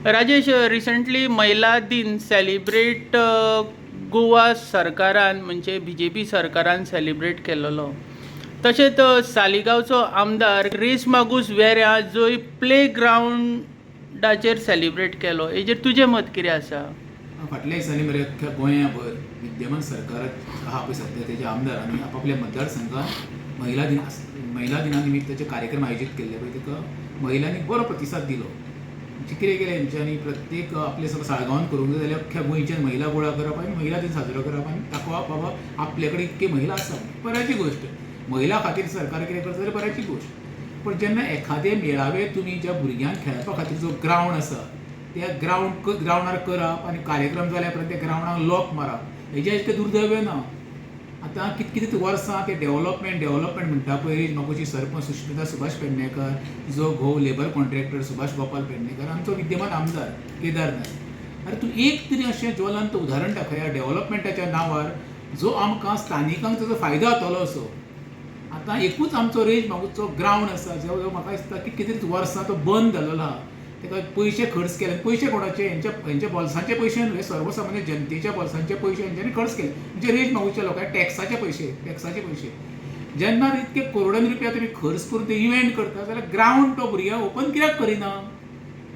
Rajesh, recently महिला दिन celebrate Goa सरकारान म्हणजे BJP सरकारान सेलिब्रेट केलेलो. तशेंच सालिगांवचो आमदार रेस मागूस वेऱ्यां जंय प्ले ग्रावंडाचेर सेलिब्रेट केलो, हेजेर तुजें मत कितें आसा? फाटल्या दिसांनी मरे अख्ख्या गोंयाभर विद्यमान सरकार आहा पळय सध्या तेच्या आमदारांनी आपापल्या मतदारसंघात महिला दिना निमित्ताचे कार्यक्रम आयोजीत केल्ले पळय ताका महिलांनी बरो प्रतिसाद दिलो. म्हणजे कितें केलें हेंच्यांनी प्रत्येक आपले सगळं साळगांवान करूंक जाय जाल्यार अख्ख्या गोंयच्यान महिला गोळा करप आनी महिला दिन साजरो करप आनी दाखोवप बाबा आपले कडेन इतके महिला आसा. बऱ्याची गोश्ट, महिला खातीर सरकार कितें करता जाल्यार बऱ्याची गोश्ट. पण जेन्ना एखादे मेळावे तुमी ज्या भुरग्यांक खेळपा खातीर जो ग्रावंड आसा त्या ग्रावंडार करप आनी कार्यक्रम जाल्या उपरांत त्या ग्रावंडाक लॉक मारप हेजें इतकें दुर्दैव ना. आतां कितकीं वर्सां ते डेव्हलपमेंट म्हणटा पळय, म्हाकोची सरपंच सुश्मिता सुभाष पेडणेकर, जो घोव लेबर कॉन्ट्रॅक्टर सुभाष गोपाल पेडणेकर, आमचो विद्यमान आमदार केदारनाथ. अरे तूं एक तरी अशें ज्वलंत उदाहरण दाखया डेव्हलपमेंटाच्या नांवार जो आमकां स्थानिकांक ताचो फायदो जातलो असो. आतां एकूच आमचो रेज मागूचो ग्रावंड आसा जो म्हाका दिसता की कितें तरी वर्सां तो बंद जाल्लो आहा. ताका पयशे खर्च केले. पयशे कोणाचे? हेंच्या बोल्सांचे पयशे न्हय, सर्वसामान्य जनतेच्या बोल्सांचे पयशे हेंच्यांनी खर्च केले. म्हणजे रेज मागूच्या लोकांक टॅक्साचे पयशे. जेन्ना इतके करोडांनी रुपया तुमी खर्च करून ते इव्हेंट करता जाल्यार ग्रावंड तो भुरग्यां ओपन कित्याक करिना?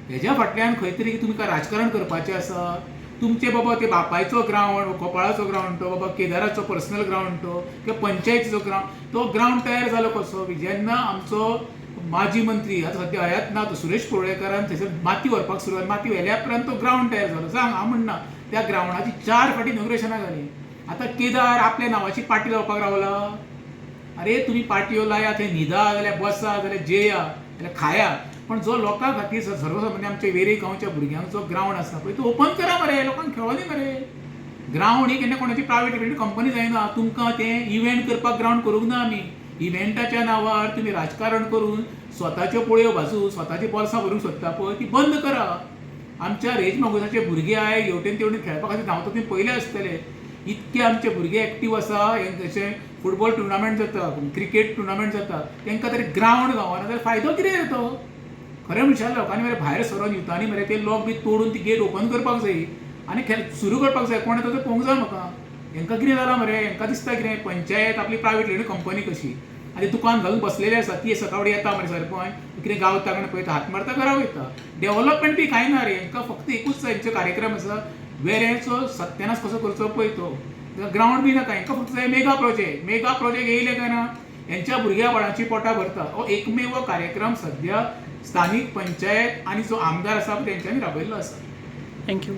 हेज्या फाटल्यान खंय तरी तुमी काय राजकारण करपाचें आसा? तुमचे बाबा ते बापायचो ग्रावंड, कोपाळाचो ग्रावंड तो, बाबा केदाराचो पर्सनल ग्रावंड तो, किंवा पंचायतीचो ग्रावंड तो ग्रावंड तयार जालो कसो? जेन्ना आमचो माजी मंत्री आतां सद्या हयात ना तो सुरेश कोळेकरान थंयसर माती व्हरपाक सुरवात, माती व्हेल्या उपरांत तो ग्रावंड तयार जालो. सांग, हांव म्हणना त्या ग्रावंडाची 4 फावटी इनॉग्रेशनां जालीं. आतां केदार आपल्या नांवाची पार्टी लावपाक रावला. अरे तुमी पार्टयो लाया, थंय न्हिदा जाल्यार बसा, जाल्यार जेया, जाल्यार खाया, पण जो लोकां खातीर सर्वसामान्य आमच्या वेरे गांवच्या भुरग्यांक जो ग्रावंड आसा पळय तो ओपन करा मरे, लोकांक खेळो दी मरे. ग्रावंड ही केन्ना कोणाची प्रायवेट कंपनी जायना. तुमकां तें इव्हेंट करपाक ग्रावंड करूंक ना आमी. इव्हेंटाच्या नांवार तुमी राजकारण करून स्वताच्यो पोळयो भाजून स्वताची बोल्सां भरूंक सोदता पळय ती बंद करा. आमच्या रेज मागोसाचे भुरगे आय हेवटेन तेवटेन खेळपा खातीर धांवता तुमी पयले आसतले. इतके आमचे भुरगे एक्टीव आसा. जशें फुटबॉल टुर्नामेंट जाता, क्रिकेट टुर्नामेंट जाता, तांकां तरी ग्रावंड गावना जाल्यार फायदो कितें जातो? खरें म्हणशात लोकांनी मरे भायर सरोन युथांनी मरे ते लॉक बी तोडून ती गेट ओपन करपाक जाय आनी खेळ सुरू करपाक जाय. कोण येता तें पळोवंक जाय म्हाका. हांकां कितें जालां मरे? हांकां दिसता कितें पंचायत आपली प्रायवेट कंपनी कशी आनी दुकान घालून बसलेले आसा. ती सकाळी येता मरे सरपंच कितें गावता काय पळयता, हात मारता घरा वयता. डेव्हलपमेंट बी कांय ना रे. हांकां फक्त एकूच हेंचो कार्यक्रम आसा, वेऱ्याचो सत्यानाश कसो करचो पळय तो. ग्रावंड बी नाका. हांकां फक्त जाय मेगा प्रोजेक्ट येयले काय ना हेंच्या भुरग्या बाळांची पोटां भरता. हो एकमेव कार्यक्रम सद्या स्थानीक पंचायत आनी जो आमदार आसा तेंच्यांनी राबयल्लो आसा. थँक्यू.